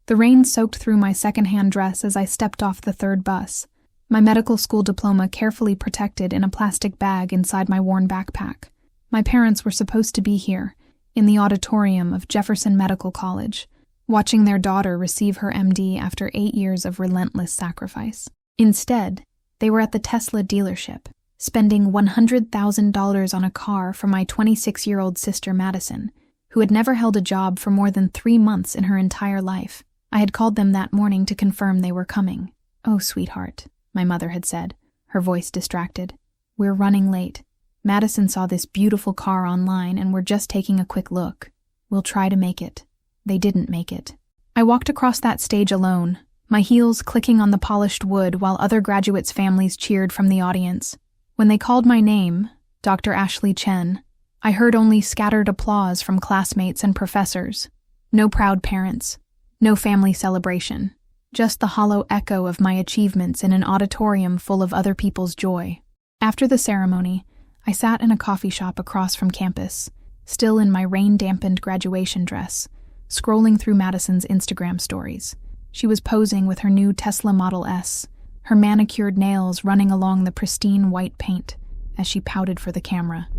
The rain soaked through my secondhand dress as I stepped off the third bus, my medical school diploma carefully protected in a plastic bag inside my worn backpack. My parents were supposed to be here, in the auditorium of Jefferson Medical College, watching their daughter receive her MD after 8 years of relentless sacrifice. Instead, they were at the Tesla dealership, spending $100,000 on a car for my 26-year-old sister Madison, who had never held a job for more than 3 months in her entire life. I had called them that morning to confirm they were coming. "Oh, sweetheart," my mother had said, her voice distracted. "We're running late. Madison saw this beautiful car online and we're just taking a quick look. We'll try to make it." They didn't make it. I walked across that stage alone, my heels clicking on the polished wood while other graduates' families cheered from the audience. When they called my name, Dr. Ashley Chen, I heard only scattered applause from classmates and professors. No proud parents. No family celebration. Just the hollow echo of my achievements in an auditorium full of other people's joy. After the ceremony, I sat in a coffee shop across from campus, still in my rain-dampened graduation dress, scrolling through Madison's Instagram stories. She was posing with her new Tesla Model S, her manicured nails running along the pristine white paint as she pouted for the camera.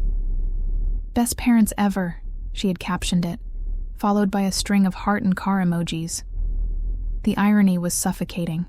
"Best parents ever," she had captioned it, followed by a string of heart and car emojis. The irony was suffocating.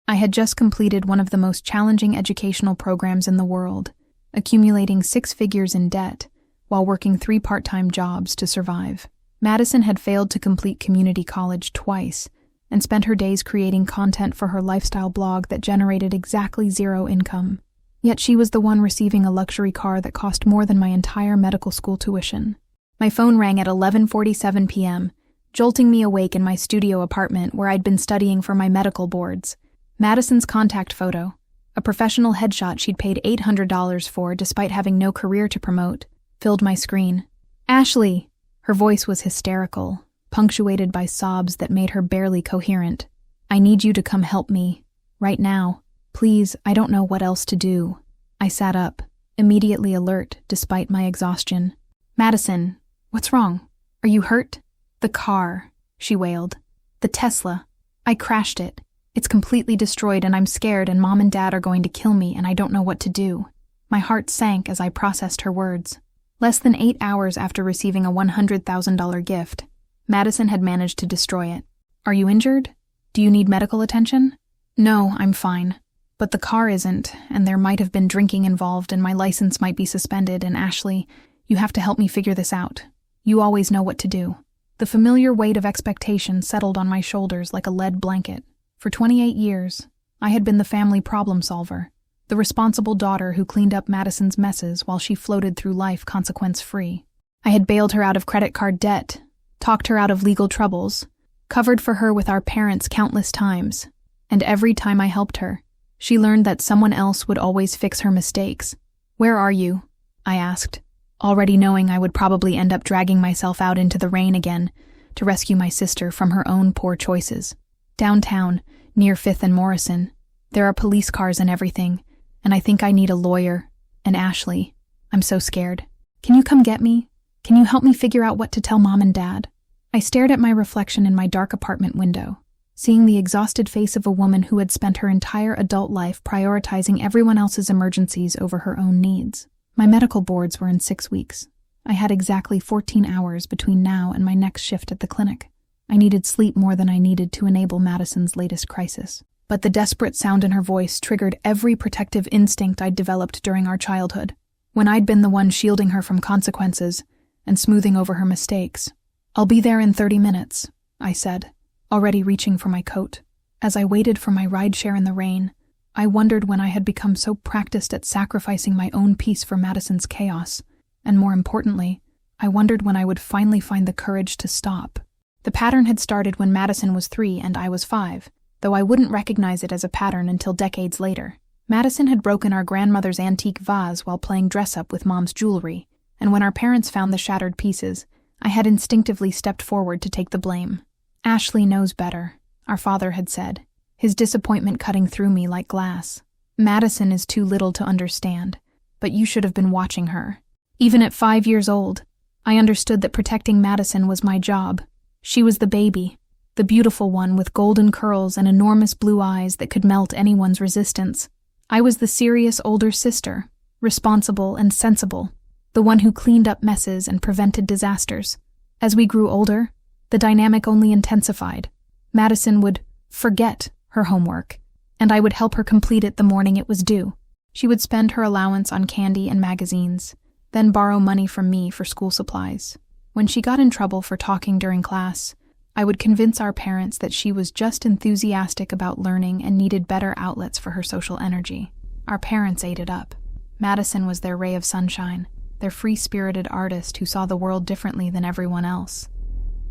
I had just completed one of the most challenging educational programs in the world, accumulating 6 figures in debt while working 3 part-time jobs to survive. Madison had failed to complete community college twice and spent her days creating content for her lifestyle blog that generated exactly 0 income. Yet she was the one receiving a luxury car that cost more than my entire medical school tuition. My phone rang at 11:47 p.m., jolting me awake in my studio apartment where I'd been studying for my medical boards. Madison's contact photo, a professional headshot she'd paid $800 for despite having no career to promote, filled my screen. "Ashley!" Her voice was hysterical, punctuated by sobs that made her barely coherent. "I need you to come help me. Right now. Please, I don't know what else to do." I sat up, immediately alert despite my exhaustion. "Madison, what's wrong? Are you hurt?" "The car," she wailed. "The Tesla. I crashed it. It's completely destroyed and I'm scared and Mom and Dad are going to kill me and I don't know what to do." My heart sank as I processed her words. Less than 8 hours after receiving a $100,000 gift, Madison had managed to destroy it. "Are you injured? Do you need medical attention?" "No, I'm fine. But the car isn't, and there might have been drinking involved and my license might be suspended, and Ashley, you have to help me figure this out. You always know what to do." The familiar weight of expectation settled on my shoulders like a lead blanket. For 28 years, I had been the family problem solver, the responsible daughter who cleaned up Madison's messes while she floated through life consequence-free. I had bailed her out of credit card debt, talked her out of legal troubles, covered for her with our parents countless times, and every time I helped her, she learned that someone else would always fix her mistakes. "Where are you?" I asked, already knowing I would probably end up dragging myself out into the rain again to rescue my sister from her own poor choices. "Downtown, near 5th and Morrison. There are police cars and everything, and I think I need a lawyer. And Ashley, I'm so scared. Can you come get me? Can you help me figure out what to tell Mom and Dad?" I stared at my reflection in my dark apartment window, seeing the exhausted face of a woman who had spent her entire adult life prioritizing everyone else's emergencies over her own needs. My medical boards were in 6 weeks. I had exactly 14 hours between now and my next shift at the clinic. I needed sleep more than I needed to enable Madison's latest crisis. But the desperate sound in her voice triggered every protective instinct I'd developed during our childhood, when I'd been the one shielding her from consequences and smoothing over her mistakes. "I'll be there in 30 minutes, I said, already reaching for my coat. As I waited for my rideshare in the rain, I wondered when I had become so practiced at sacrificing my own peace for Madison's chaos, and more importantly, I wondered when I would finally find the courage to stop. The pattern had started when Madison was 3 and I was 5, though I wouldn't recognize it as a pattern until decades later. Madison had broken our grandmother's antique vase while playing dress-up with Mom's jewelry, and when our parents found the shattered pieces, I had instinctively stepped forward to take the blame. "Ashley knows better," our father had said, his disappointment cutting through me like glass. "Madison is too little to understand, but you should have been watching her." Even at 5 years old, I understood that protecting Madison was my job. She was the baby, the beautiful one with golden curls and enormous blue eyes that could melt anyone's resistance. I was the serious older sister, responsible and sensible, the one who cleaned up messes and prevented disasters. As we grew older, the dynamic only intensified. Madison would forget her homework, and I would help her complete it the morning it was due. She would spend her allowance on candy and magazines, then borrow money from me for school supplies. When she got in trouble for talking during class, I would convince our parents that she was just enthusiastic about learning and needed better outlets for her social energy. Our parents ate it up. Madison was their ray of sunshine, their free-spirited artist who saw the world differently than everyone else.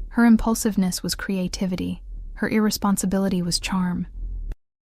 Her impulsiveness was creativity. Her irresponsibility was charm.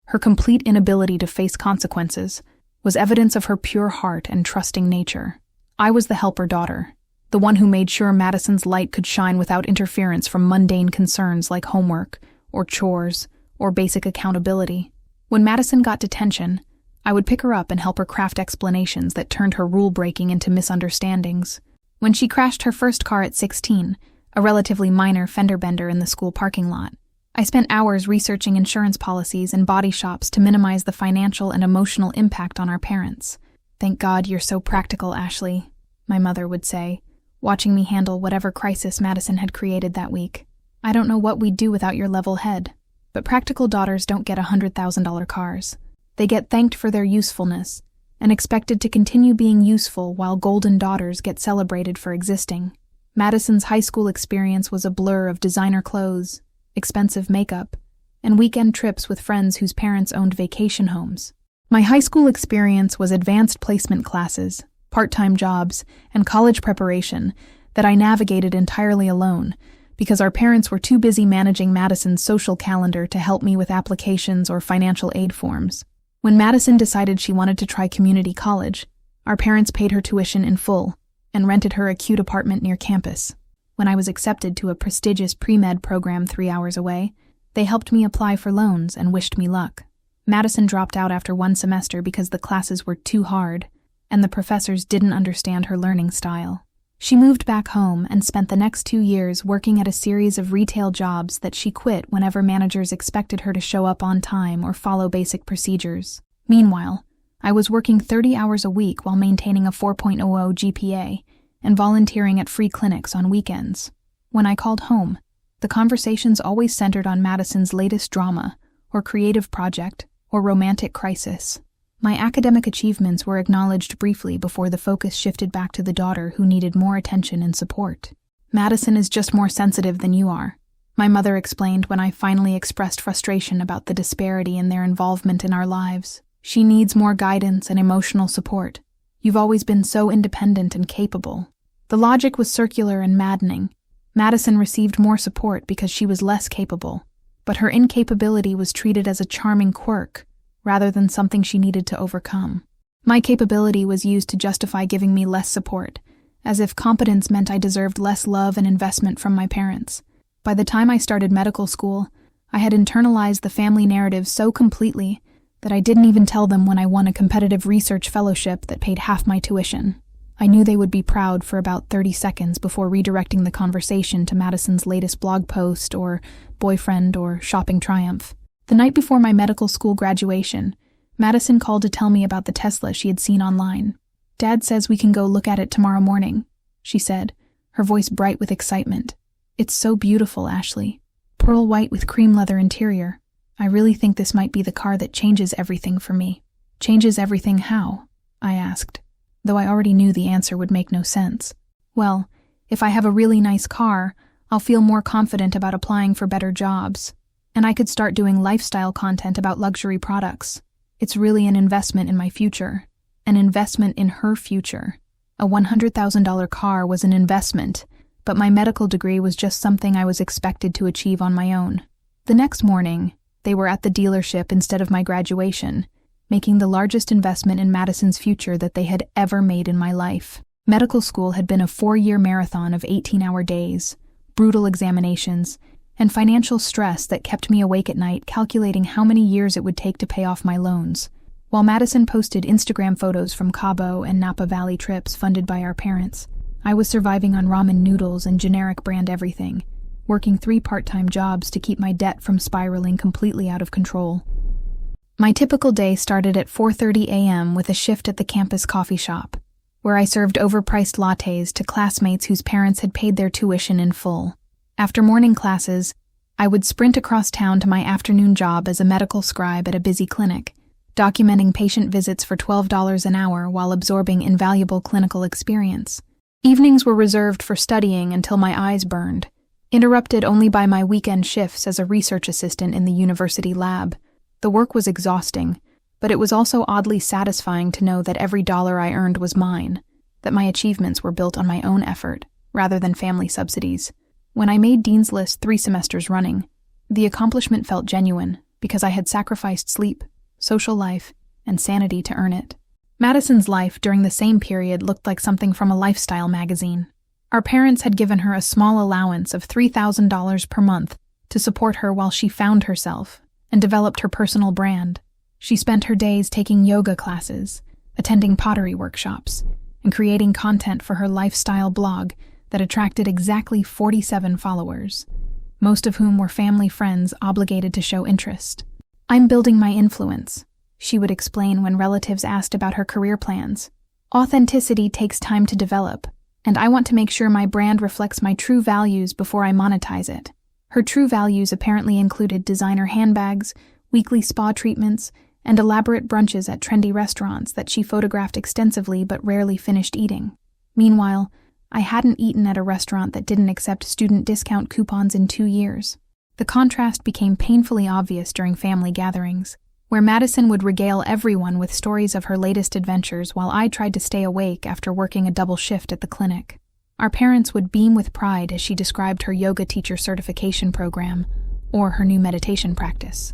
Her complete inability to face consequences was evidence of her pure heart and trusting nature. I was the helper daughter, the one who made sure Madison's light could shine without interference from mundane concerns like homework, or chores, or basic accountability. When Madison got detention, I would pick her up and help her craft explanations that turned her rule-breaking into misunderstandings. When she crashed her first car at 16, a relatively minor fender bender in the school parking lot, I spent hours researching insurance policies and body shops to minimize the financial and emotional impact on our parents. "Thank God you're so practical, Ashley," my mother would say, watching me handle whatever crisis Madison had created that week. "I don't know what we'd do without your level head." But practical daughters don't get $100,000 cars. They get thanked for their usefulness and expected to continue being useful, while golden daughters get celebrated for existing. Madison's high school experience was a blur of designer clothes, expensive makeup, and weekend trips with friends whose parents owned vacation homes. My high school experience was advanced placement classes, part-time jobs, and college preparation that I navigated entirely alone because our parents were too busy managing Madison's social calendar to help me with applications or financial aid forms. When Madison decided she wanted to try community college, our parents paid her tuition in full and rented her a cute apartment near campus. When I was accepted to a prestigious pre-med program 3 hours away, they helped me apply for loans and wished me luck. Madison dropped out after 1 semester because the classes were too hard, and the professors didn't understand her learning style. She moved back home and spent the next 2 years working at a series of retail jobs that she quit whenever managers expected her to show up on time or follow basic procedures. Meanwhile, I was working 30 hours a week while maintaining a 4.00 GPA and volunteering at free clinics on weekends. When I called home, the conversations always centered on Madison's latest drama, or creative project, or romantic crisis. My academic achievements were acknowledged briefly before the focus shifted back to the daughter who needed more attention and support. "Madison is just more sensitive than you are," my mother explained when I finally expressed frustration about the disparity in their involvement in our lives. "She needs more guidance and emotional support. You've always been so independent and capable." The logic was circular and maddening. Madison received more support because she was less capable, but her incapability was treated as a charming quirk rather than something she needed to overcome. My capability was used to justify giving me less support, as if competence meant I deserved less love and investment from my parents. By the time I started medical school, I had internalized the family narrative so completely that I didn't even tell them when I won a competitive research fellowship that paid half my tuition. I knew they would be proud for about 30 seconds before redirecting the conversation to Madison's latest blog post or boyfriend or shopping triumph. The night before my medical school graduation, Madison called to tell me about the Tesla she had seen online. "Dad says we can go look at it tomorrow morning," she said, her voice bright with excitement. "It's so beautiful, Ashley. Pearl white with cream leather interior. I really think this might be the car that changes everything for me." "Changes everything how?" I asked, though I already knew the answer would make no sense. "Well, if I have a really nice car, I'll feel more confident about applying for better jobs, and I could start doing lifestyle content about luxury products. It's really an investment in my future, an investment in her future." A $100,000 car was an investment, but my medical degree was just something I was expected to achieve on my own. The next morning, they were at the dealership instead of my graduation, making the largest investment in Madison's future that they had ever made in my life. Medical school had been a 4-year marathon of 18-hour days, brutal examinations, and financial stress that kept me awake at night calculating how many years it would take to pay off my loans. While Madison posted Instagram photos from Cabo and Napa Valley trips funded by our parents, I was surviving on ramen noodles and generic brand everything, working 3 part-time jobs to keep my debt from spiraling completely out of control. My typical day started at 4:30 a.m. with a shift at the campus coffee shop, where I served overpriced lattes to classmates whose parents had paid their tuition in full. After morning classes, I would sprint across town to my afternoon job as a medical scribe at a busy clinic, documenting patient visits for $12 an hour while absorbing invaluable clinical experience. Evenings were reserved for studying until my eyes burned, interrupted only by my weekend shifts as a research assistant in the university lab. The work was exhausting, but it was also oddly satisfying to know that every dollar I earned was mine, that my achievements were built on my own effort, rather than family subsidies. When I made Dean's List 3 semesters running, the accomplishment felt genuine because I had sacrificed sleep, social life, and sanity to earn it. Madison's life during the same period looked like something from a lifestyle magazine. Our parents had given her a small allowance of $3,000 per month to support her while she found herself and developed her personal brand. She spent her days taking yoga classes, attending pottery workshops, and creating content for her lifestyle blog that attracted exactly 47 followers, most of whom were family friends obligated to show interest. "I'm building my influence," she would explain when relatives asked about her career plans. "Authenticity takes time to develop, and I want to make sure my brand reflects my true values before I monetize it." Her true values apparently included designer handbags, weekly spa treatments, and elaborate brunches at trendy restaurants that she photographed extensively but rarely finished eating. Meanwhile, I hadn't eaten at a restaurant that didn't accept student discount coupons in 2 years. The contrast became painfully obvious during family gatherings, where Madison would regale everyone with stories of her latest adventures while I tried to stay awake after working a double shift at the clinic. Our parents would beam with pride as she described her yoga teacher certification program or her new meditation practice,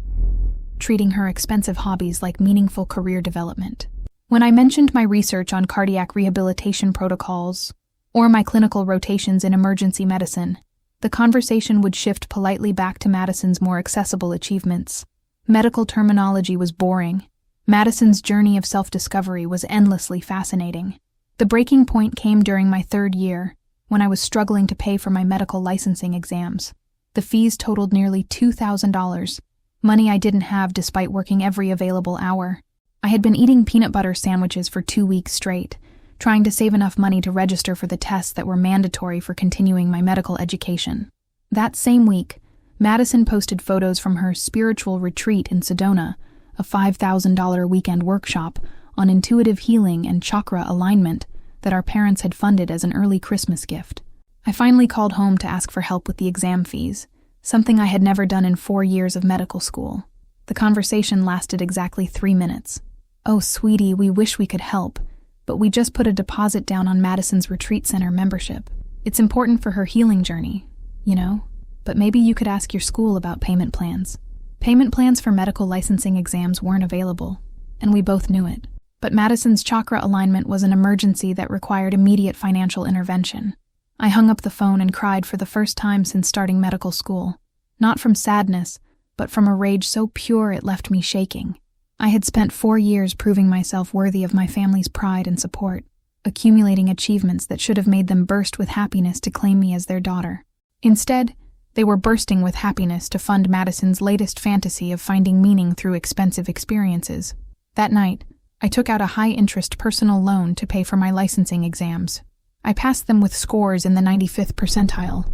treating her expensive hobbies like meaningful career development. When I mentioned my research on cardiac rehabilitation protocols or my clinical rotations in emergency medicine, the conversation would shift politely back to Madison's more accessible achievements. Medical terminology was boring. Madison's journey of self-discovery was endlessly fascinating. The breaking point came during my 3rd year, when I was struggling to pay for my medical licensing exams. The fees totaled nearly $2,000, money I didn't have despite working every available hour. I had been eating peanut butter sandwiches for 2 weeks straight, trying to save enough money to register for the tests that were mandatory for continuing my medical education. That same week, Madison posted photos from her spiritual retreat in Sedona, a $5,000 weekend workshop on intuitive healing and chakra alignment that our parents had funded as an early Christmas gift. I finally called home to ask for help with the exam fees, something I had never done in 4 years of medical school. The conversation lasted exactly 3 minutes. "Oh, sweetie, we wish we could help, but we just put a deposit down on Madison's retreat center membership. It's important for her healing journey, you know, but maybe you could ask your school about payment plans." Payment plans for medical licensing exams weren't available, and we both knew it. But Madison's chakra alignment was an emergency that required immediate financial intervention. I hung up the phone and cried for the first time since starting medical school, not from sadness, but from a rage so pure it left me shaking. I had spent 4 years proving myself worthy of my family's pride and support, accumulating achievements that should have made them burst with happiness to claim me as their daughter. Instead, they were bursting with happiness to fund Madison's latest fantasy of finding meaning through expensive experiences. That night, I took out a high-interest personal loan to pay for my licensing exams. I passed them with scores in the 95th percentile,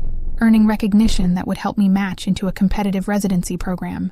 earning recognition that would help me match into a competitive residency program.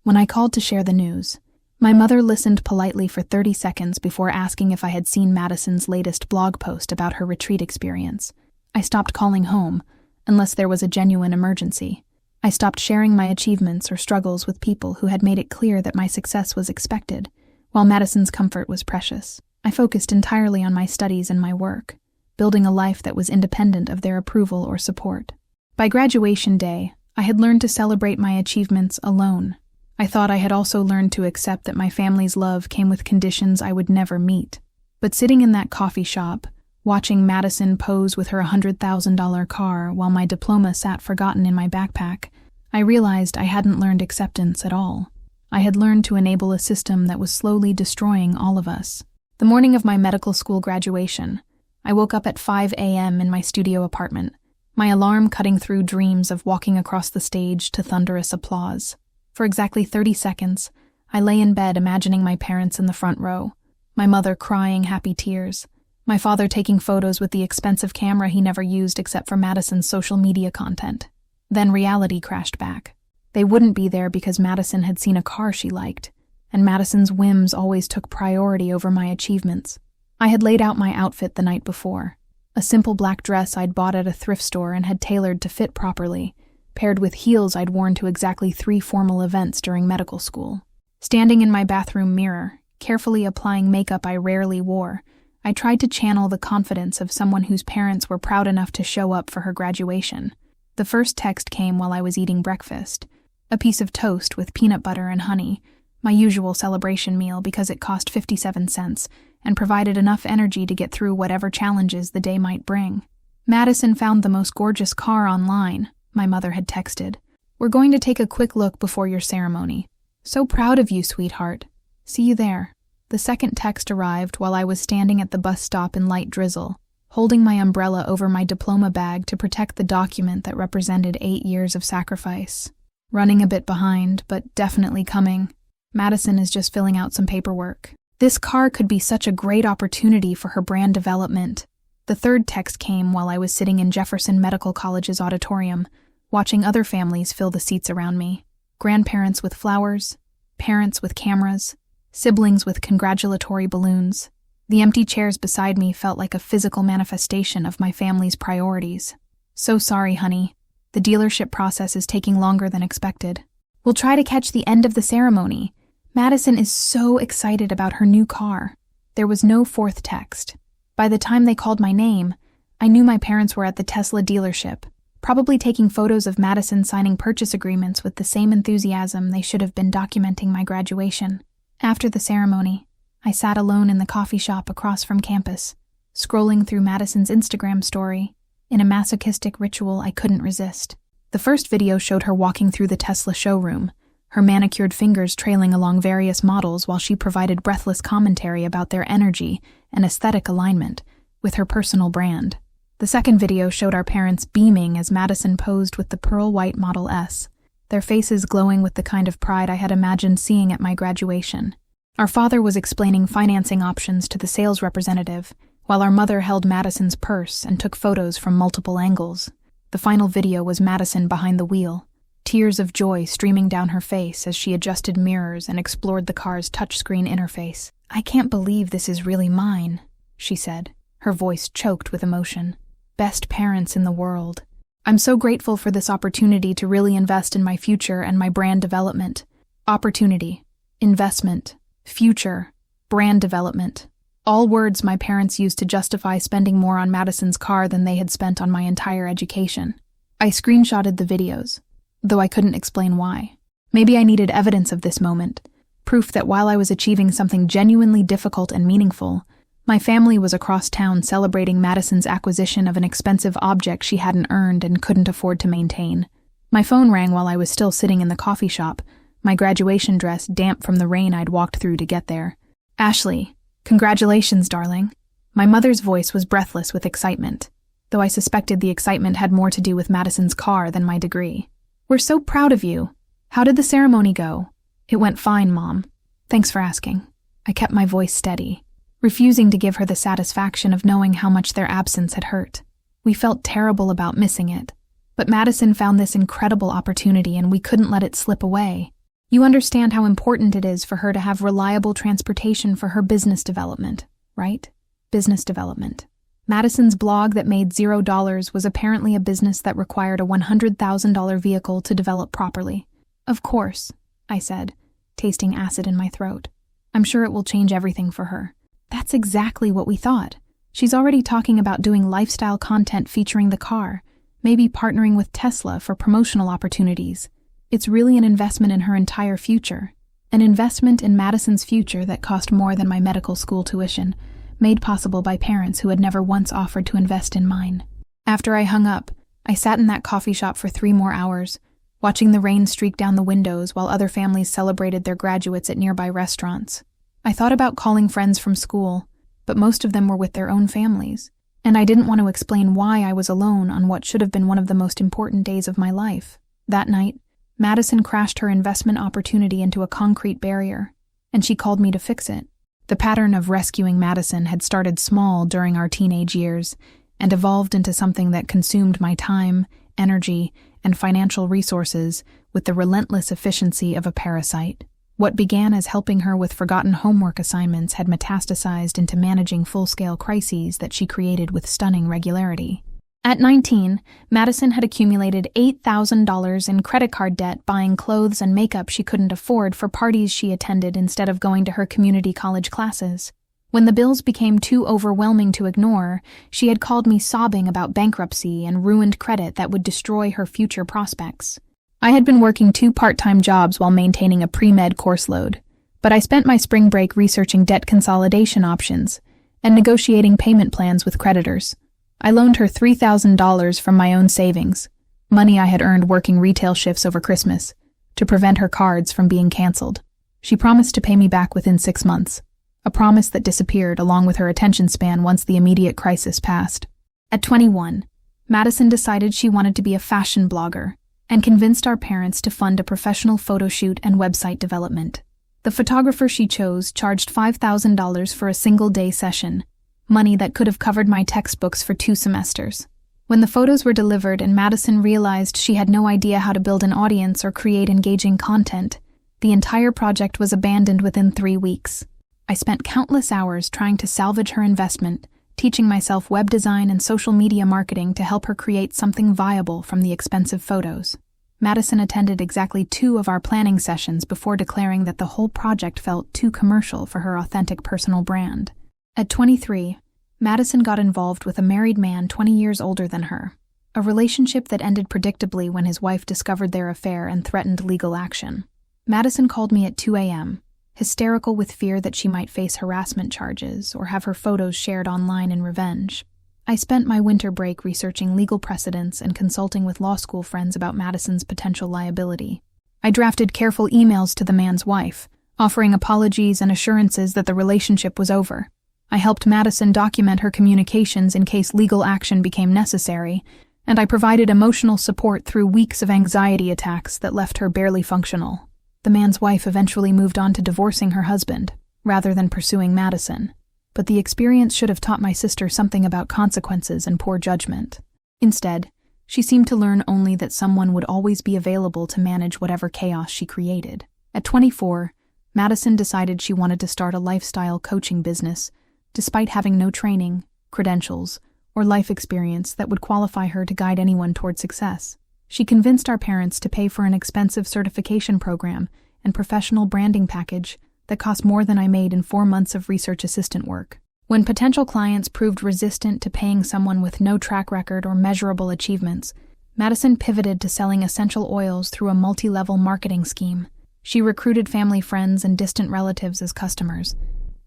When I called to share the news, my mother listened politely for 30 seconds before asking if I had seen Madison's latest blog post about her retreat experience. I stopped calling home, unless there was a genuine emergency. I stopped sharing my achievements or struggles with people who had made it clear that my success was expected, while Madison's comfort was precious. I focused entirely on my studies and my work, building a life that was independent of their approval or support. By graduation day, I had learned to celebrate my achievements alone. I thought I had also learned to accept that my family's love came with conditions I would never meet. But sitting in that coffee shop, watching Madison pose with her $100,000 car while my diploma sat forgotten in my backpack, I realized I hadn't learned acceptance at all. I had learned to enable a system that was slowly destroying all of us. The morning of my medical school graduation, I woke up at 5 a.m. in my studio apartment, my alarm cutting through dreams of walking across the stage to thunderous applause. For exactly 30 seconds, I lay in bed imagining my parents in the front row, my mother crying happy tears, my father taking photos with the expensive camera he never used except for Madison's social media content. Then reality crashed back. They wouldn't be there because Madison had seen a car she liked, and Madison's whims always took priority over my achievements. I had laid out my outfit the night before, a simple black dress I'd bought at a thrift store and had tailored to fit properly, paired with heels I'd worn to exactly 3 formal events during medical school. Standing in my bathroom mirror, carefully applying makeup I rarely wore, I tried to channel the confidence of someone whose parents were proud enough to show up for her graduation. The first text came while I was eating breakfast, a piece of toast with peanut butter and honey, my usual celebration meal because it cost 57 cents and provided enough energy to get through whatever challenges the day might bring. Madison found the most gorgeous car online, my mother had texted. We're going to take a quick look before your ceremony. So proud of you, sweetheart. See you there. The second text arrived while I was standing at the bus stop in light drizzle, holding my umbrella over my diploma bag to protect the document that represented 8 years of sacrifice. Running a bit behind, but definitely coming. Madison is just filling out some paperwork. This car could be such a great opportunity for her brand development. The third text came while I was sitting in Jefferson Medical College's auditorium, watching other families fill the seats around me. Grandparents with flowers, parents with cameras, siblings with congratulatory balloons. The empty chairs beside me felt like a physical manifestation of my family's priorities. So sorry, honey. The dealership process is taking longer than expected. We'll try to catch the end of the ceremony. Madison is so excited about her new car. There was no fourth text. By the time they called my name, I knew my parents were at the Tesla dealership, probably taking photos of Madison signing purchase agreements with the same enthusiasm they should have been documenting my graduation. After the ceremony, I sat alone in the coffee shop across from campus, scrolling through Madison's Instagram story, in a masochistic ritual I couldn't resist. The first video showed her walking through the Tesla showroom, her manicured fingers trailing along various models while she provided breathless commentary about their energy and aesthetic alignment with her personal brand. The second video showed our parents beaming as Madison posed with the pearl white Model S, their faces glowing with the kind of pride I had imagined seeing at my graduation. Our father was explaining financing options to the sales representative, while our mother held Madison's purse and took photos from multiple angles. The final video was Madison behind the wheel, tears of joy streaming down her face as she adjusted mirrors and explored the car's touchscreen interface. I can't believe this is really mine, she said, her voice choked with emotion. Best parents in the world. I'm so grateful for this opportunity to really invest in my future and my brand development. Opportunity, investment, future, brand development. All words my parents used to justify spending more on Madison's car than they had spent on my entire education. I screenshotted the videos, though I couldn't explain why. Maybe I needed evidence of this moment, proof that while I was achieving something genuinely difficult and meaningful, my family was across town celebrating Madison's acquisition of an expensive object she hadn't earned and couldn't afford to maintain. My phone rang while I was still sitting in the coffee shop, my graduation dress damp from the rain I'd walked through to get there. Ashley, congratulations, darling. My mother's voice was breathless with excitement, though I suspected the excitement had more to do with Madison's car than my degree. We're so proud of you. How did the ceremony go? It went fine, Mom. Thanks for asking. I kept my voice steady, refusing to give her the satisfaction of knowing how much their absence had hurt. We felt terrible about missing it, but Madison found this incredible opportunity and we couldn't let it slip away. You understand how important it is for her to have reliable transportation for her business development, right? Business development. Madison's blog that made $0 was apparently a business that required a $100,000 vehicle to develop properly. Of course, I said, tasting acid in my throat. I'm sure it will change everything for her. That's exactly what we thought. She's already talking about doing lifestyle content featuring the car, maybe partnering with Tesla for promotional opportunities. It's really an investment in her entire future. An investment in Madison's future that cost more than my medical school tuition, made possible by parents who had never once offered to invest in mine. After I hung up, I sat in that coffee shop for 3 more hours, watching the rain streak down the windows while other families celebrated their graduates at nearby restaurants. I thought about calling friends from school, but most of them were with their own families, and I didn't want to explain why I was alone on what should have been one of the most important days of my life. That night, Madison crashed her investment opportunity into a concrete barrier, and she called me to fix it. The pattern of rescuing Madison had started small during our teenage years and evolved into something that consumed my time, energy, and financial resources with the relentless efficiency of a parasite. What began as helping her with forgotten homework assignments had metastasized into managing full-scale crises that she created with stunning regularity. At 19, Madison had accumulated $8,000 in credit card debt buying clothes and makeup she couldn't afford for parties she attended instead of going to her community college classes. When the bills became too overwhelming to ignore, she had called me sobbing about bankruptcy and ruined credit that would destroy her future prospects. I had been working 2 part-time jobs while maintaining a pre-med course load, but I spent my spring break researching debt consolidation options and negotiating payment plans with creditors. I loaned her $3,000 from my own savings, money I had earned working retail shifts over Christmas, to prevent her cards from being canceled. She promised to pay me back within 6 months, a promise that disappeared along with her attention span once the immediate crisis passed. At 21, Madison decided she wanted to be a fashion blogger and convinced our parents to fund a professional photo shoot and website development. The photographer she chose charged $5,000 for a single-day session, money that could have covered my textbooks for 2 semesters. When the photos were delivered and Madison realized she had no idea how to build an audience or create engaging content, the entire project was abandoned within 3 weeks. I spent countless hours trying to salvage her investment, teaching myself web design and social media marketing to help her create something viable from the expensive photos. Madison attended exactly 2 of our planning sessions before declaring that the whole project felt too commercial for her authentic personal brand. At 23, Madison got involved with a married man 20 years older than her, a relationship that ended predictably when his wife discovered their affair and threatened legal action. Madison called me at 2 a.m., hysterical with fear that she might face harassment charges or have her photos shared online in revenge. I spent my winter break researching legal precedents and consulting with law school friends about Madison's potential liability. I drafted careful emails to the man's wife, offering apologies and assurances that the relationship was over. I helped Madison document her communications in case legal action became necessary, and I provided emotional support through weeks of anxiety attacks that left her barely functional. The man's wife eventually moved on to divorcing her husband, rather than pursuing Madison. But the experience should have taught my sister something about consequences and poor judgment. Instead, she seemed to learn only that someone would always be available to manage whatever chaos she created. At 24, Madison decided she wanted to start a lifestyle coaching business, despite having no training, credentials, or life experience that would qualify her to guide anyone toward success. She convinced our parents to pay for an expensive certification program and professional branding package that cost more than I made in 4 months of research assistant work. When potential clients proved resistant to paying someone with no track record or measurable achievements, Madison pivoted to selling essential oils through a multi-level marketing scheme. She recruited family friends and distant relatives as customers,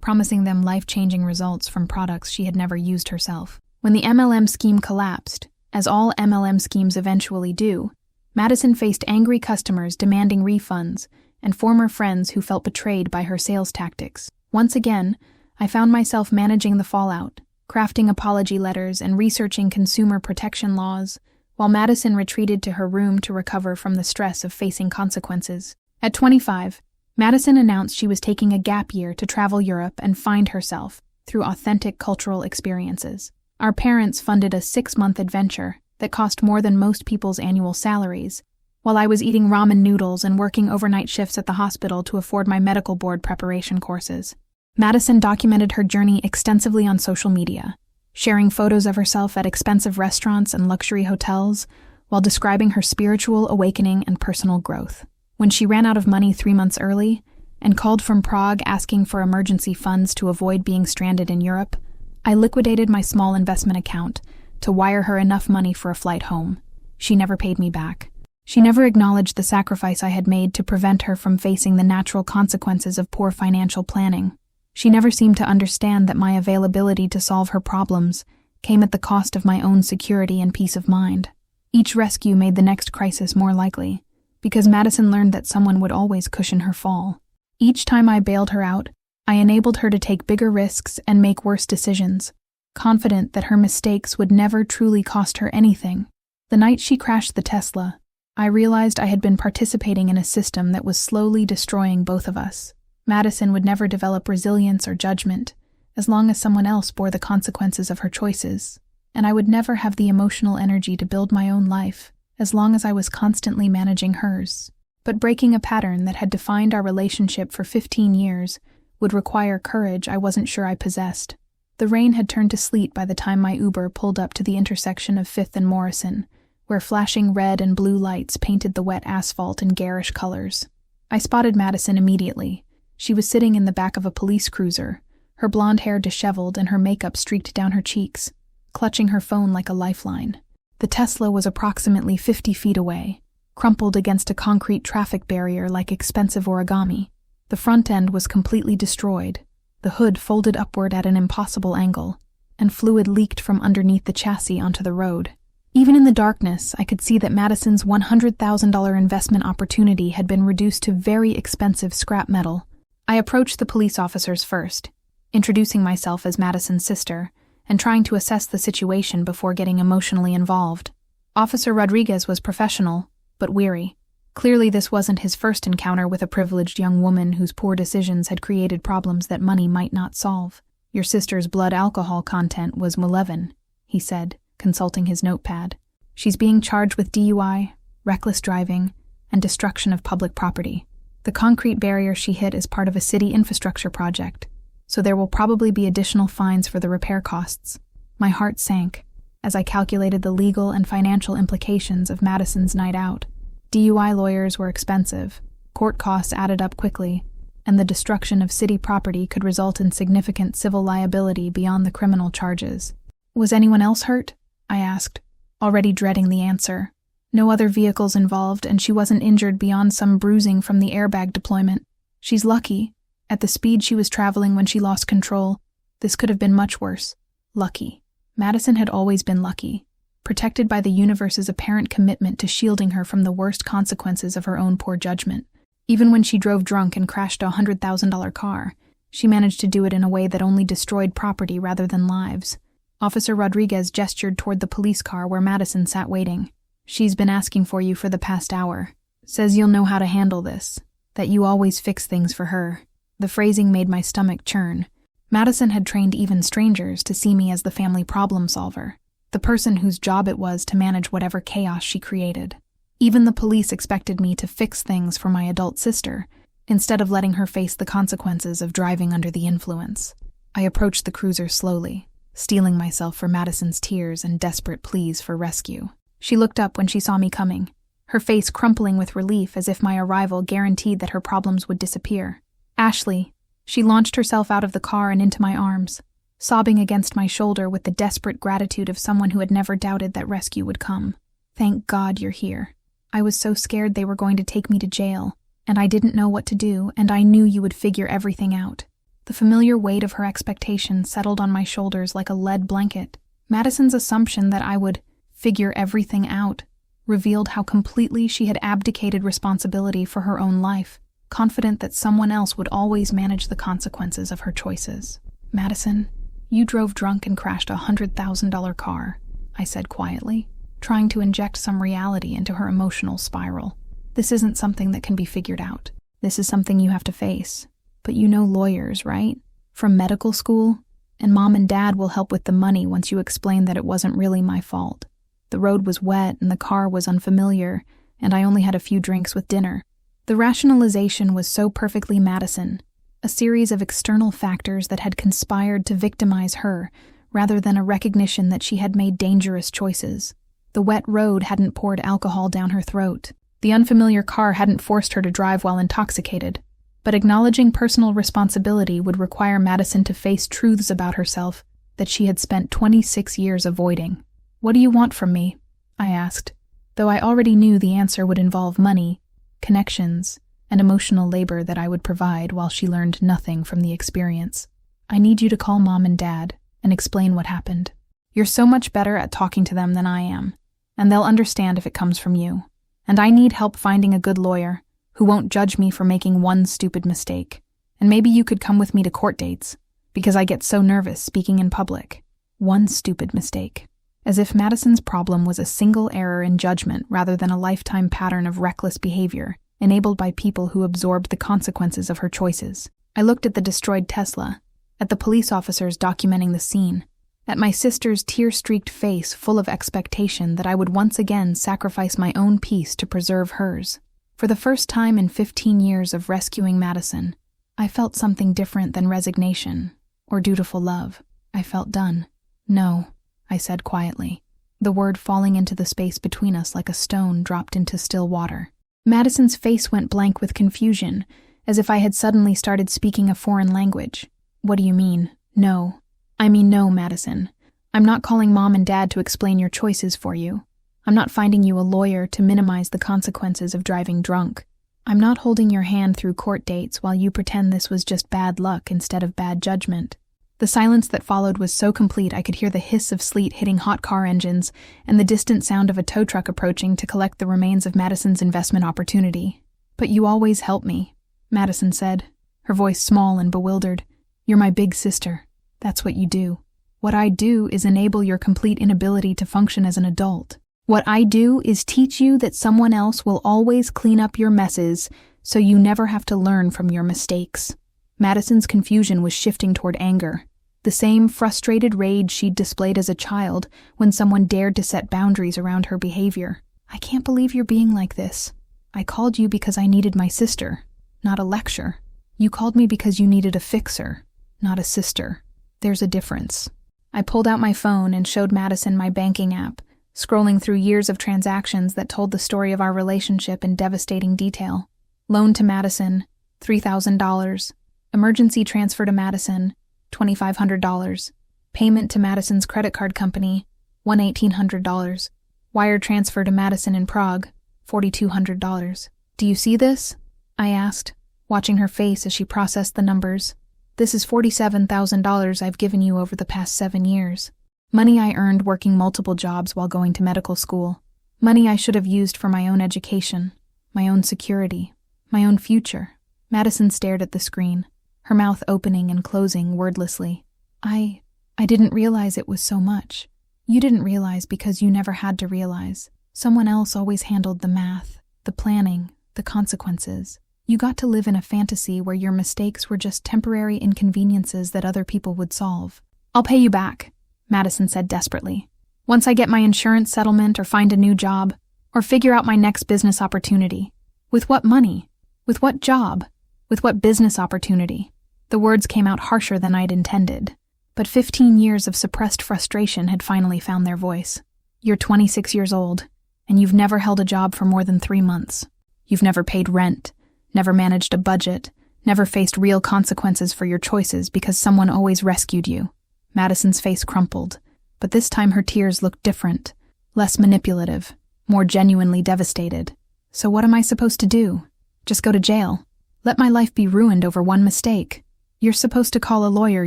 promising them life-changing results from products she had never used herself. When the MLM scheme collapsed, as all MLM schemes eventually do, Madison faced angry customers demanding refunds and former friends who felt betrayed by her sales tactics. Once again, I found myself managing the fallout, crafting apology letters and researching consumer protection laws, while Madison retreated to her room to recover from the stress of facing consequences. At 25, Madison announced she was taking a gap year to travel Europe and find herself through authentic cultural experiences. Our parents funded a 6-month adventure that cost more than most people's annual salaries, while I was eating ramen noodles and working overnight shifts at the hospital to afford my medical board preparation courses. Madison documented her journey extensively on social media, sharing photos of herself at expensive restaurants and luxury hotels, while describing her spiritual awakening and personal growth. When she ran out of money 3 months early and called from Prague asking for emergency funds to avoid being stranded in Europe, I liquidated my small investment account to wire her enough money for a flight home. She never paid me back. She never acknowledged the sacrifice I had made to prevent her from facing the natural consequences of poor financial planning. She never seemed to understand that my availability to solve her problems came at the cost of my own security and peace of mind. Each rescue made the next crisis more likely, because Madison learned that someone would always cushion her fall. Each time I bailed her out, I enabled her to take bigger risks and make worse decisions, confident that her mistakes would never truly cost her anything. The night she crashed the Tesla, I realized I had been participating in a system that was slowly destroying both of us. Madison would never develop resilience or judgment, as long as someone else bore the consequences of her choices, and I would never have the emotional energy to build my own life, as long as I was constantly managing hers. But breaking a pattern that had defined our relationship for 15 years would require courage I wasn't sure I possessed. The rain had turned to sleet by the time my Uber pulled up to the intersection of 5th and Morrison, where flashing red and blue lights painted the wet asphalt in garish colors. I spotted Madison immediately. She was sitting in the back of a police cruiser, her blonde hair disheveled and her makeup streaked down her cheeks, clutching her phone like a lifeline. The Tesla was approximately 50 feet away, crumpled against a concrete traffic barrier like expensive origami. The front end was completely destroyed, the hood folded upward at an impossible angle, and fluid leaked from underneath the chassis onto the road. Even in the darkness, I could see that Madison's $100,000 investment opportunity had been reduced to very expensive scrap metal. I approached the police officers first, introducing myself as Madison's sister, and trying to assess the situation before getting emotionally involved. Officer Rodriguez was professional, but weary. Clearly this wasn't his first encounter with a privileged young woman whose poor decisions had created problems that money might not solve. "Your sister's blood alcohol content was 11, he said, consulting his notepad. "She's being charged with DUI, reckless driving, and destruction of public property. The concrete barrier she hit is part of a city infrastructure project, so there will probably be additional fines for the repair costs." My heart sank as I calculated the legal and financial implications of Madison's night out. DUI lawyers were expensive, court costs added up quickly, and the destruction of city property could result in significant civil liability beyond the criminal charges. "Was anyone else hurt?" I asked, already dreading the answer. "No other vehicles involved, and she wasn't injured beyond some bruising from the airbag deployment. She's lucky. At the speed she was traveling when she lost control, this could have been much worse." Lucky. Madison had always been lucky, protected by the universe's apparent commitment to shielding her from the worst consequences of her own poor judgment. Even when she drove drunk and crashed a $100,000 car, she managed to do it in a way that only destroyed property rather than lives. Officer Rodriguez gestured toward the police car where Madison sat waiting. "She's been asking for you for the past hour. Says you'll know how to handle this, that you always fix things for her." The phrasing made my stomach churn. Madison had trained even strangers to see me as the family problem solver, the person whose job it was to manage whatever chaos she created. Even the police expected me to fix things for my adult sister, instead of letting her face the consequences of driving under the influence. I approached the cruiser slowly, steeling myself for Madison's tears and desperate pleas for rescue. She looked up when she saw me coming, her face crumpling with relief as if my arrival guaranteed that her problems would disappear. "Ashley." She launched herself out of the car and into my arms, sobbing against my shoulder with the desperate gratitude of someone who had never doubted that rescue would come. "Thank God you're here. I was so scared they were going to take me to jail, and I didn't know what to do, and I knew you would figure everything out." The familiar weight of her expectation settled on my shoulders like a lead blanket. Madison's assumption that I would figure everything out revealed how completely she had abdicated responsibility for her own life, confident that someone else would always manage the consequences of her choices. "Madison, you drove drunk and crashed a $100,000 car," I said quietly, trying to inject some reality into her emotional spiral. "This isn't something that can be figured out. This is something you have to face. But you know lawyers, right? From medical school? And Mom and Dad will help with the money once you explain that it wasn't really my fault. The road was wet and the car was unfamiliar, and I only had a few drinks with dinner." The rationalization was so perfectly Madison, a series of external factors that had conspired to victimize her, rather than a recognition that she had made dangerous choices. The wet road hadn't poured alcohol down her throat. The unfamiliar car hadn't forced her to drive while intoxicated. But acknowledging personal responsibility would require Madison to face truths about herself that she had spent 26 years avoiding. "What do you want from me?" I asked, though I already knew the answer would involve money, connections, and emotional labor that I would provide while she learned nothing from the experience. "I need you to call Mom and Dad and explain what happened. You're so much better at talking to them than I am, and they'll understand if it comes from you. And I need help finding a good lawyer who won't judge me for making one stupid mistake. And maybe you could come with me to court dates, because I get so nervous speaking in public." One stupid mistake. As if Madison's problem was a single error in judgment rather than a lifetime pattern of reckless behavior, enabled by people who absorbed the consequences of her choices. I looked at the destroyed Tesla, at the police officers documenting the scene, at my sister's tear-streaked face full of expectation that I would once again sacrifice my own peace to preserve hers. For the first time in 15 years of rescuing Madison, I felt something different than resignation or dutiful love. I felt done. No, I said quietly, the word falling into the space between us like a stone dropped into still water. Madison's face went blank with confusion, as if I had suddenly started speaking a foreign language. What do you mean, no? I mean no, Madison. I'm not calling Mom and Dad to explain your choices for you. I'm not finding you a lawyer to minimize the consequences of driving drunk. I'm not holding your hand through court dates while you pretend this was just bad luck instead of bad judgment. The silence that followed was so complete I could hear the hiss of sleet hitting hot car engines and the distant sound of a tow truck approaching to collect the remains of Madison's investment opportunity. But you always help me, Madison said, her voice small and bewildered. You're my big sister. That's what you do. What I do is enable your complete inability to function as an adult. What I do is teach you that someone else will always clean up your messes so you never have to learn from your mistakes. Madison's confusion was shifting toward anger. The same frustrated rage she'd displayed as a child when someone dared to set boundaries around her behavior. I can't believe you're being like this. I called you because I needed my sister, not a lecture. You called me because you needed a fixer, not a sister. There's a difference. I pulled out my phone and showed Madison my banking app, scrolling through years of transactions that told the story of our relationship in devastating detail. Loan to Madison, $3,000. Emergency transfer to Madison, $2,500. Payment to Madison's credit card company, $1,800. Wire transfer to Madison in Prague, $4,200. Do you see this? I asked, watching her face as she processed the numbers. This is $47,000 I've given you over the past 7 years. Money I earned working multiple jobs while going to medical school. Money I should have used for my own education, my own security, my own future. Madison stared at the screen, her mouth opening and closing wordlessly. I didn't realize it was so much. You didn't realize because you never had to realize. Someone else always handled the math, the planning, the consequences. You got to live in a fantasy where your mistakes were just temporary inconveniences that other people would solve. I'll pay you back, Madison said desperately. Once I get my insurance settlement or find a new job, or figure out my next business opportunity. With what money? With what job? With what business opportunity? The words came out harsher than I'd intended, but 15 years of suppressed frustration had finally found their voice. You're 26 years old, and you've never held a job for more than 3 months. You've never paid rent, never managed a budget, never faced real consequences for your choices because someone always rescued you. Madison's face crumpled, but this time her tears looked different, less manipulative, more genuinely devastated. So what am I supposed to do? Just go to jail? Let my life be ruined over one mistake? You're supposed to call a lawyer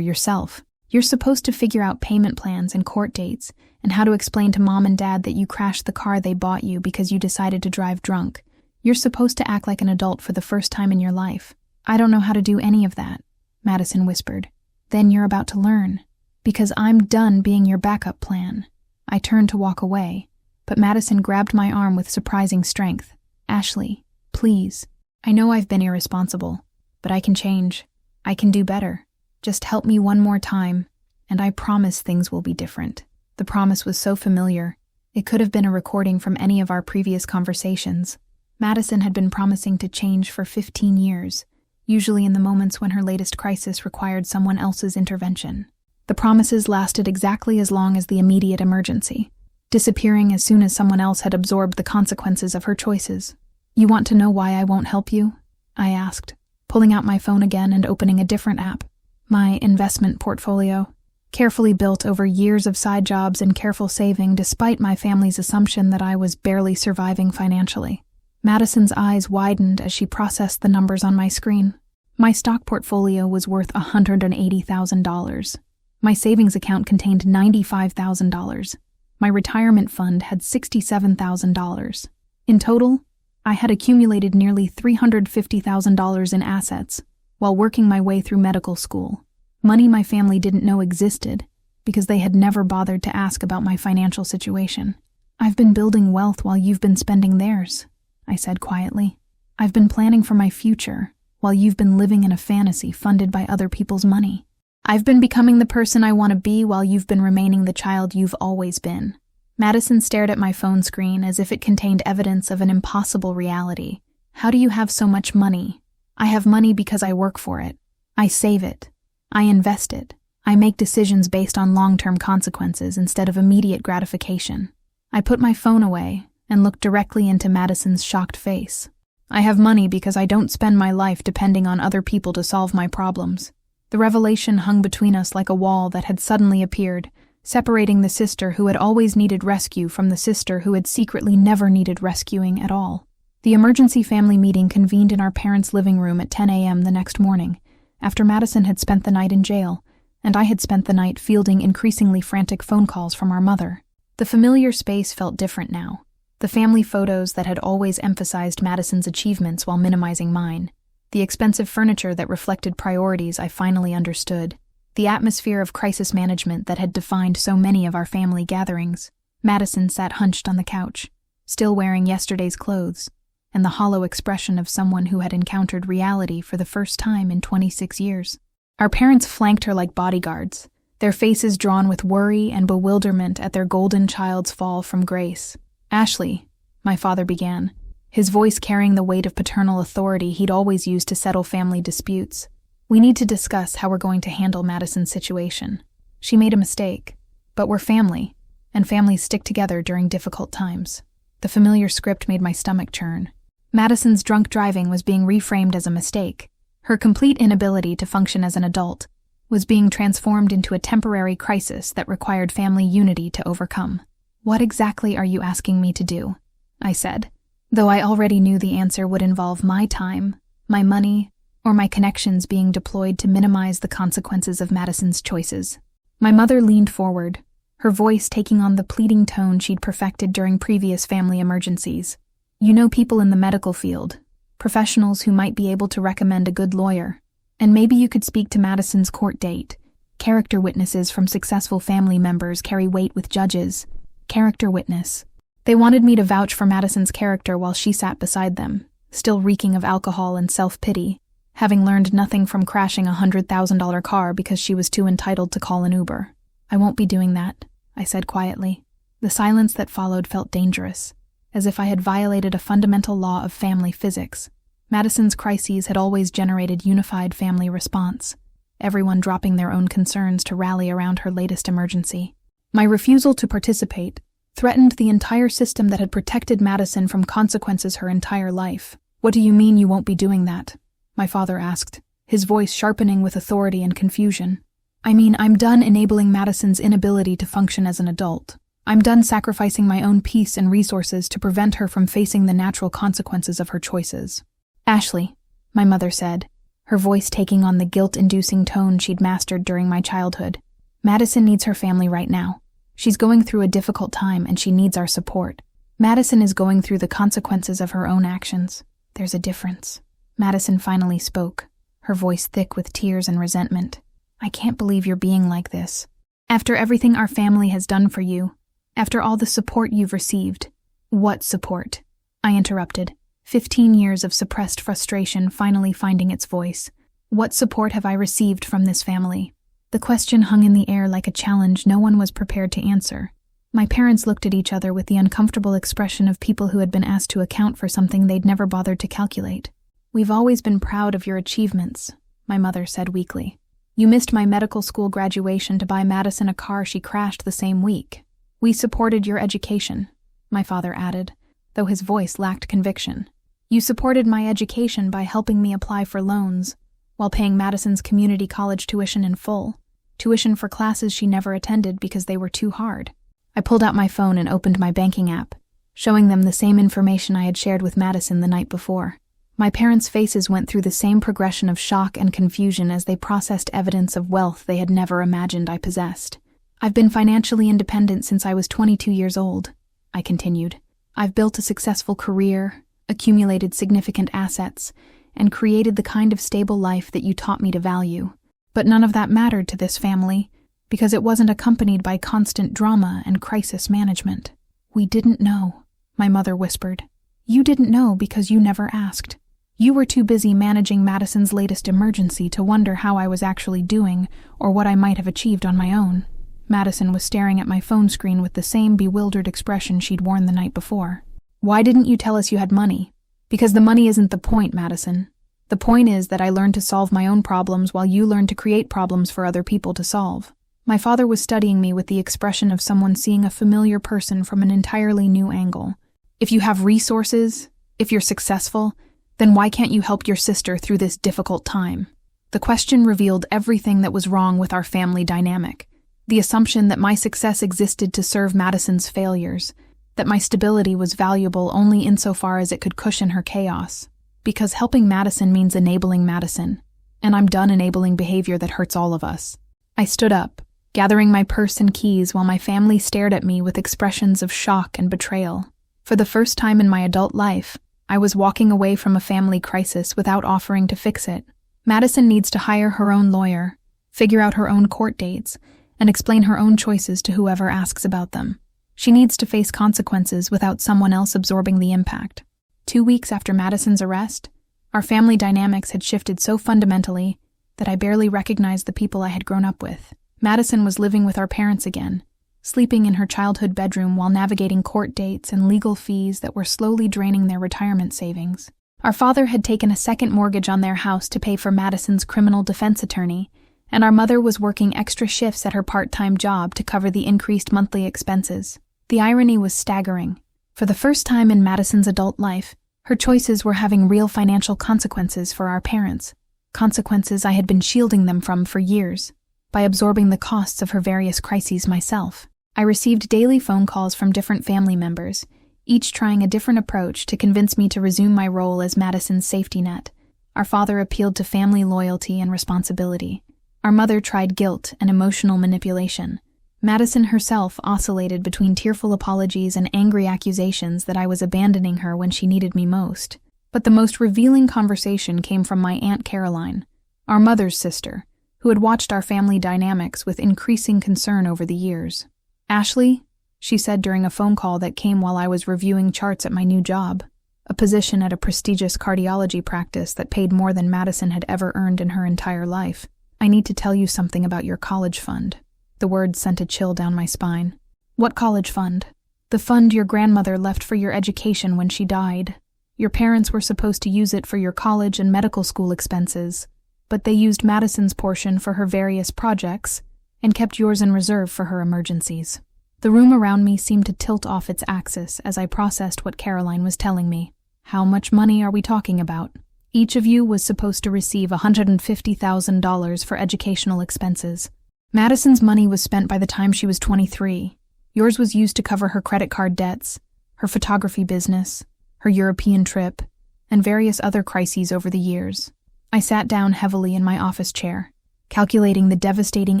yourself. You're supposed to figure out payment plans and court dates, and how to explain to Mom and Dad that you crashed the car they bought you because you decided to drive drunk. You're supposed to act like an adult for the first time in your life. I don't know how to do any of that, Madison whispered. Then you're about to learn. Because I'm done being your backup plan. I turned to walk away, but Madison grabbed my arm with surprising strength. Ashley, please. I know I've been irresponsible, but I can change. I can do better. Just help me one more time, and I promise things will be different. The promise was so familiar. It could have been a recording from any of our previous conversations. Madison had been promising to change for 15 years, usually in the moments when her latest crisis required someone else's intervention. The promises lasted exactly as long as the immediate emergency, disappearing as soon as someone else had absorbed the consequences of her choices. You want to know why I won't help you? I asked, pulling out my phone again and opening a different app. My investment portfolio, carefully built over years of side jobs and careful saving despite my family's assumption that I was barely surviving financially. Madison's eyes widened as she processed the numbers on my screen. My stock portfolio was worth $180,000. My savings account contained $95,000. My retirement fund had $67,000. In total, I had accumulated nearly $350,000 in assets while working my way through medical school. Money my family didn't know existed, because they had never bothered to ask about my financial situation. "I've been building wealth while you've been spending theirs," I said quietly. "I've been planning for my future while you've been living in a fantasy funded by other people's money. I've been becoming the person I want to be while you've been remaining the child you've always been." Madison stared at my phone screen as if it contained evidence of an impossible reality. "How do you have so much money?" "I have money because I work for it. I save it. I invest it. I make decisions based on long-term consequences instead of immediate gratification." I put my phone away and looked directly into Madison's shocked face. "I have money because I don't spend my life depending on other people to solve my problems." The revelation hung between us like a wall that had suddenly appeared, separating the sister who had always needed rescue from the sister who had secretly never needed rescuing at all. The emergency family meeting convened in our parents' living room at 10 a.m. the next morning, after Madison had spent the night in jail, and I had spent the night fielding increasingly frantic phone calls from our mother. The familiar space felt different now. The family photos that had always emphasized Madison's achievements while minimizing mine. The expensive furniture that reflected priorities I finally understood. The atmosphere of crisis management that had defined so many of our family gatherings. Madison sat hunched on the couch, still wearing yesterday's clothes, and the hollow expression of someone who had encountered reality for the first time in 26 years. Our parents flanked her like bodyguards, their faces drawn with worry and bewilderment at their golden child's fall from grace. "Ashley," my father began, his voice carrying the weight of paternal authority he'd always used to settle family disputes. "We need to discuss how we're going to handle Madison's situation. She made a mistake, but we're family, and families stick together during difficult times." The familiar script made my stomach churn. Madison's drunk driving was being reframed as a mistake. Her complete inability to function as an adult was being transformed into a temporary crisis that required family unity to overcome. "What exactly are you asking me to do?" I said, though I already knew the answer would involve my time, my money, or my connections being deployed to minimize the consequences of Madison's choices. My mother leaned forward, her voice taking on the pleading tone she'd perfected during previous family emergencies. "You know people in the medical field, professionals who might be able to recommend a good lawyer. And maybe you could speak to Madison's court date. Character witnesses from successful family members carry weight with judges. Character witness." They wanted me to vouch for Madison's character while she sat beside them, still reeking of alcohol and self-pity, having learned nothing from crashing a $100,000 car because she was too entitled to call an Uber. "I won't be doing that," I said quietly. The silence that followed felt dangerous, as if I had violated a fundamental law of family physics. Madison's crises had always generated unified family response, everyone dropping their own concerns to rally around her latest emergency. My refusal to participate threatened the entire system that had protected Madison from consequences her entire life. "What do you mean you won't be doing that?" my father asked, his voice sharpening with authority and confusion. "I mean, I'm done enabling Madison's inability to function as an adult. I'm done sacrificing my own peace and resources to prevent her from facing the natural consequences of her choices." "Ashley," my mother said, her voice taking on the guilt-inducing tone she'd mastered during my childhood, "Madison needs her family right now. She's going through a difficult time and she needs our support. Madison is going through the consequences of her own actions. There's a difference." Madison finally spoke, her voice thick with tears and resentment. "I can't believe you're being like this. After everything our family has done for you, after all the support you've received." "What support?" I interrupted, 15 years of suppressed frustration finally finding its voice. "What support have I received from this family?" The question hung in the air like a challenge no one was prepared to answer. My parents looked at each other with the uncomfortable expression of people who had been asked to account for something they'd never bothered to calculate. "We've always been proud of your achievements," my mother said weakly. "You missed my medical school graduation to buy Madison a car she crashed the same week. We supported your education," my father added, though his voice lacked conviction. "You supported my education by helping me apply for loans, while paying Madison's community college tuition in full. Tuition for classes she never attended because they were too hard." I pulled out my phone and opened my banking app, showing them the same information I had shared with Madison the night before. My parents' faces went through the same progression of shock and confusion as they processed evidence of wealth they had never imagined I possessed. "I've been financially independent since I was 22 years old," I continued. "I've built a successful career, accumulated significant assets, and created the kind of stable life that you taught me to value. But none of that mattered to this family, because it wasn't accompanied by constant drama and crisis management. "We didn't know," my mother whispered. "You didn't know because you never asked. You were too busy managing Madison's latest emergency to wonder how I was actually doing or what I might have achieved on my own." Madison was staring at my phone screen with the same bewildered expression she'd worn the night before. "Why didn't you tell us you had money?" "Because the money isn't the point, Madison. The point is that I learned to solve my own problems while you learned to create problems for other people to solve." My father was studying me with the expression of someone seeing a familiar person from an entirely new angle. "If you have resources, if you're successful, then why can't you help your sister through this difficult time?" The question revealed everything that was wrong with our family dynamic. The assumption that my success existed to serve Madison's failures, that my stability was valuable only insofar as it could cushion her chaos. Because helping Madison means enabling Madison, and I'm done enabling behavior that hurts all of us. I stood up, gathering my purse and keys while my family stared at me with expressions of shock and betrayal. For the first time in my adult life, I was walking away from a family crisis without offering to fix it. Madison needs to hire her own lawyer, figure out her own court dates, and explain her own choices to whoever asks about them. She needs to face consequences without someone else absorbing the impact. 2 weeks after Madison's arrest, our family dynamics had shifted so fundamentally that I barely recognized the people I had grown up with. Madison was living with our parents again, sleeping in her childhood bedroom while navigating court dates and legal fees that were slowly draining their retirement savings. Our father had taken a second mortgage on their house to pay for Madison's criminal defense attorney, and our mother was working extra shifts at her part-time job to cover the increased monthly expenses. The irony was staggering. For the first time in Madison's adult life, her choices were having real financial consequences for our parents, consequences I had been shielding them from for years. By absorbing the costs of her various crises myself, I received daily phone calls from different family members, each trying a different approach to convince me to resume my role as Madison's safety net. Our father appealed to family loyalty and responsibility. Our mother tried guilt and emotional manipulation. Madison herself oscillated between tearful apologies and angry accusations that I was abandoning her when she needed me most. But the most revealing conversation came from my Aunt Caroline, our mother's sister, who had watched our family dynamics with increasing concern over the years. "Ashley," she said during a phone call that came while I was reviewing charts at my new job, a position at a prestigious cardiology practice that paid more than Madison had ever earned in her entire life. "I need to tell you something about your college fund." The words sent a chill down my spine. "What college fund?" "The fund your grandmother left for your education when she died. Your parents were supposed to use it for your college and medical school expenses, but they used Madison's portion for her various projects and kept yours in reserve for her emergencies." The room around me seemed to tilt off its axis as I processed what Caroline was telling me. "How much money are we talking about?" "Each of you was supposed to receive $150,000 for educational expenses. Madison's money was spent by the time she was 23. Yours was used to cover her credit card debts, her photography business, her European trip, and various other crises over the years." I sat down heavily in my office chair, calculating the devastating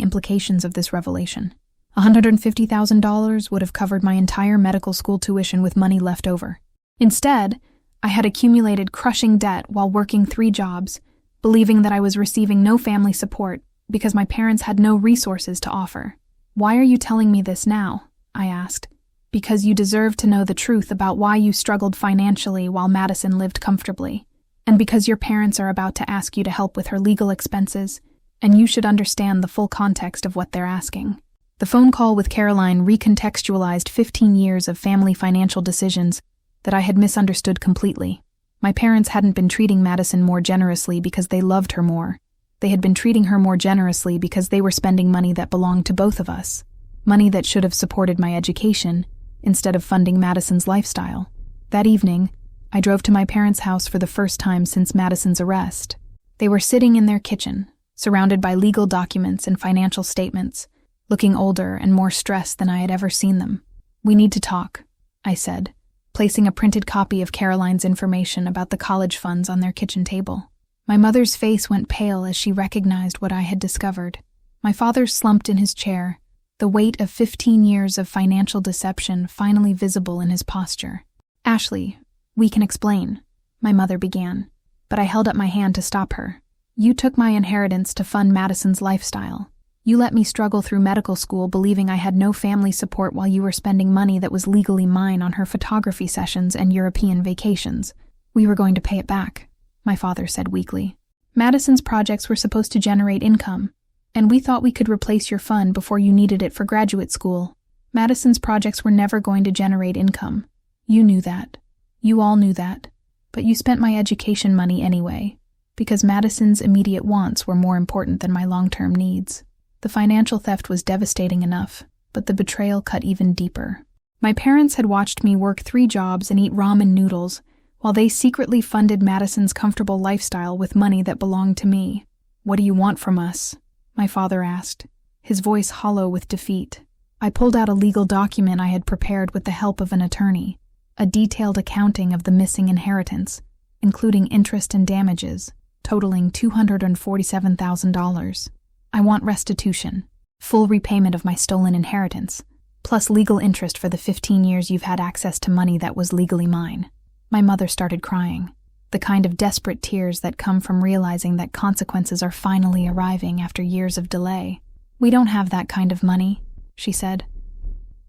implications of this revelation. $150,000 would have covered my entire medical school tuition with money left over. Instead, I had accumulated crushing debt while working 3 jobs, believing that I was receiving no family support because my parents had no resources to offer. "Why are you telling me this now?" I asked. "Because you deserve to know the truth about why you struggled financially while Madison lived comfortably, and because your parents are about to ask you to help with her legal expenses, and you should understand the full context of what they're asking." The phone call with Caroline recontextualized 15 years of family financial decisions that I had misunderstood completely. My parents hadn't been treating Madison more generously because they loved her more. They had been treating her more generously because they were spending money that belonged to both of us, money that should have supported my education instead of funding Madison's lifestyle. That evening, I drove to my parents' house for the first time since Madison's arrest. They were sitting in their kitchen, surrounded by legal documents and financial statements, looking older and more stressed than I had ever seen them. "We need to talk," I said, placing a printed copy of Caroline's information about the college funds on their kitchen table. My mother's face went pale as she recognized what I had discovered. My father slumped in his chair, the weight of 15 years of financial deception finally visible in his posture. "Ashley, we can explain," my mother began, but I held up my hand to stop her. "You took my inheritance to fund Madison's lifestyle. You let me struggle through medical school believing I had no family support while you were spending money that was legally mine on her photography sessions and European vacations. We were going to pay it back, my father said weakly. Madison's projects were supposed to generate income, and we thought we could replace your fund before you needed it for graduate school. Madison's projects were never going to generate income. You knew that. You all knew that. But you spent my education money anyway, because Madison's immediate wants were more important than my long-term needs. The financial theft was devastating enough, but the betrayal cut even deeper. My parents had watched me work 3 jobs and eat ramen noodles, while they secretly funded Madison's comfortable lifestyle with money that belonged to me. What do you want from us? My father asked, his voice hollow with defeat. I pulled out a legal document I had prepared with the help of an attorney, a detailed accounting of the missing inheritance, including interest and damages, totaling $247,000. I want restitution, full repayment of my stolen inheritance, plus legal interest for the 15 years you've had access to money that was legally mine. My mother started crying, the kind of desperate tears that come from realizing that consequences are finally arriving after years of delay. We don't have that kind of money, she said.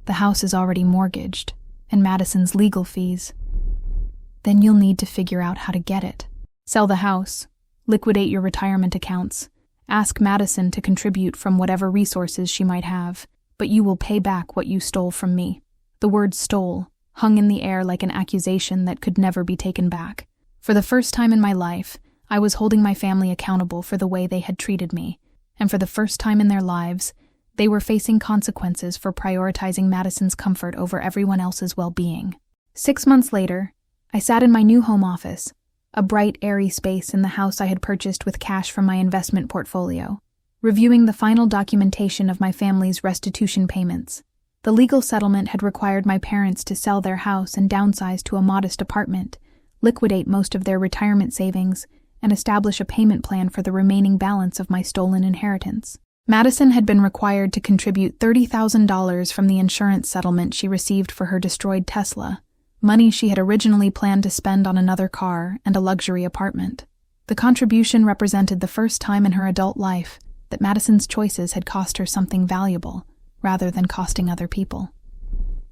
The house is already mortgaged, and Madison's legal fees. Then you'll need to figure out how to get it. Sell the house, liquidate your retirement accounts, ask Madison to contribute from whatever resources she might have, but you will pay back what you stole from me. The word stole hung in the air like an accusation that could never be taken back. For the first time in my life, I was holding my family accountable for the way they had treated me, and for the first time in their lives, they were facing consequences for prioritizing Madison's comfort over everyone else's well-being. 6 months later, I sat in my new home office, a bright, airy space in the house I had purchased with cash from my investment portfolio, reviewing the final documentation of my family's restitution payments. The legal settlement had required my parents to sell their house and downsize to a modest apartment, liquidate most of their retirement savings, and establish a payment plan for the remaining balance of my stolen inheritance. Madison had been required to contribute $30,000 from the insurance settlement she received for her destroyed Tesla, money she had originally planned to spend on another car and a luxury apartment. The contribution represented the first time in her adult life that Madison's choices had cost her something valuable, rather than costing other people.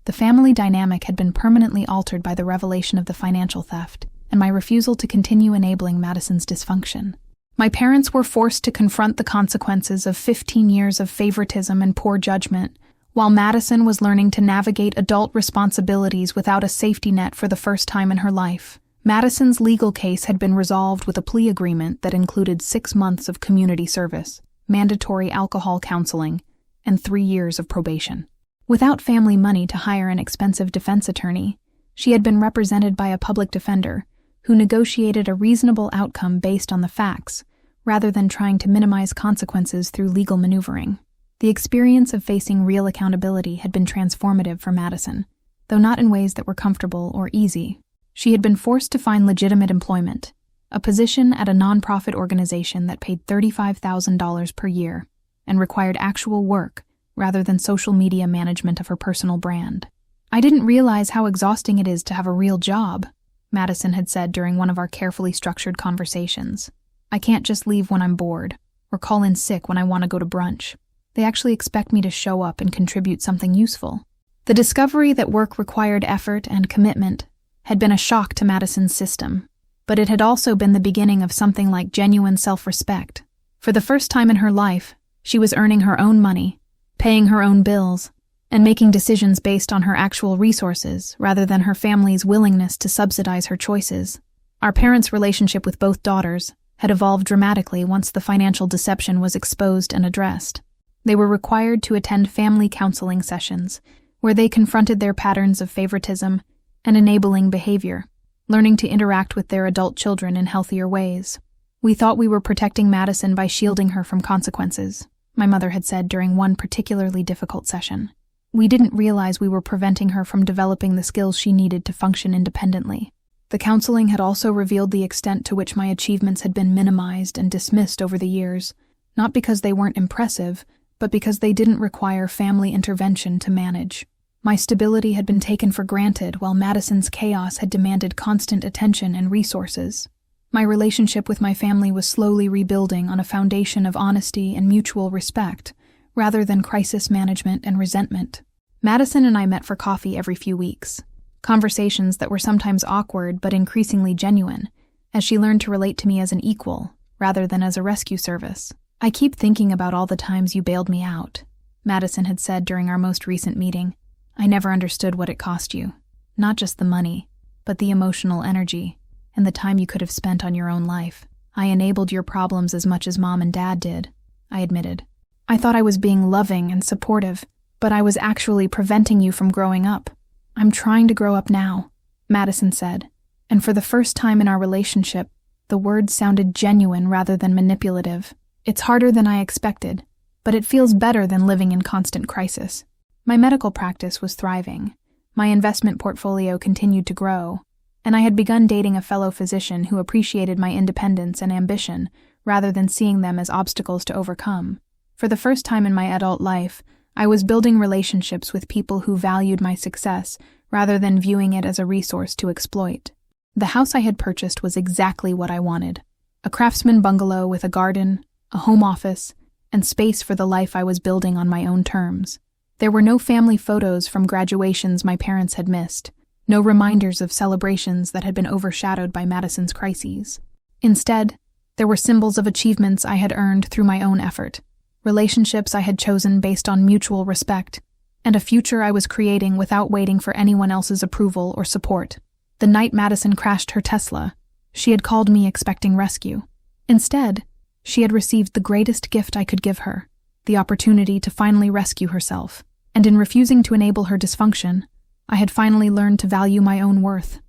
The family dynamic had been permanently altered by the revelation of the financial theft, and my refusal to continue enabling Madison's dysfunction. My parents were forced to confront the consequences of 15 years of favoritism and poor judgment, while Madison was learning to navigate adult responsibilities without a safety net for the first time in her life. Madison's legal case had been resolved with a plea agreement that included 6 months of community service, mandatory alcohol counseling, and 3 years of probation. Without family money to hire an expensive defense attorney, she had been represented by a public defender who negotiated a reasonable outcome based on the facts, rather than trying to minimize consequences through legal maneuvering. The experience of facing real accountability had been transformative for Madison, though not in ways that were comfortable or easy. She had been forced to find legitimate employment, a position at a nonprofit organization that paid $35,000 per year and required actual work rather than social media management of her personal brand. I didn't realize how exhausting it is to have a real job, Madison had said during one of our carefully structured conversations. I can't just leave when I'm bored, or call in sick when I want to go to brunch. They actually expect me to show up and contribute something useful. The discovery that work required effort and commitment had been a shock to Madison's system, but it had also been the beginning of something like genuine self-respect. For the first time in her life, she was earning her own money, paying her own bills, and making decisions based on her actual resources rather than her family's willingness to subsidize her choices. Our parents' relationship with both daughters had evolved dramatically once the financial deception was exposed and addressed. They were required to attend family counseling sessions, where they confronted their patterns of favoritism and enabling behavior, learning to interact with their adult children in healthier ways. We thought we were protecting Madison by shielding her from consequences, my mother had said during one particularly difficult session. We didn't realize we were preventing her from developing the skills she needed to function independently. The counseling had also revealed the extent to which my achievements had been minimized and dismissed over the years, not because they weren't impressive, but because they didn't require family intervention to manage. My stability had been taken for granted while Madison's chaos had demanded constant attention and resources. My relationship with my family was slowly rebuilding on a foundation of honesty and mutual respect, rather than crisis management and resentment. Madison and I met for coffee every few weeks, conversations that were sometimes awkward but increasingly genuine, as she learned to relate to me as an equal, rather than as a rescue service. "I keep thinking about all the times you bailed me out," Madison had said during our most recent meeting. "I never understood what it cost you. Not just the money, but the emotional energy, and the time you could have spent on your own life. I enabled your problems as much as Mom and Dad did," I admitted. "I thought I was being loving and supportive, but I was actually preventing you from growing up. I'm trying to grow up now," Madison said, and for the first time in our relationship, the words sounded genuine rather than manipulative. "It's harder than I expected, but it feels better than living in constant crisis." My medical practice was thriving. My investment portfolio continued to grow, and I had begun dating a fellow physician who appreciated my independence and ambition rather than seeing them as obstacles to overcome. For the first time in my adult life, I was building relationships with people who valued my success rather than viewing it as a resource to exploit. The house I had purchased was exactly what I wanted: a craftsman bungalow with a garden, a home office, and space for the life I was building on my own terms. There were no family photos from graduations my parents had missed, no reminders of celebrations that had been overshadowed by Madison's crises. Instead, there were symbols of achievements I had earned through my own effort, relationships I had chosen based on mutual respect, and a future I was creating without waiting for anyone else's approval or support. The night Madison crashed her Tesla, she had called me expecting rescue. Instead, she had received the greatest gift I could give her, the opportunity to finally rescue herself. And in refusing to enable her dysfunction, I had finally learned to value my own worth.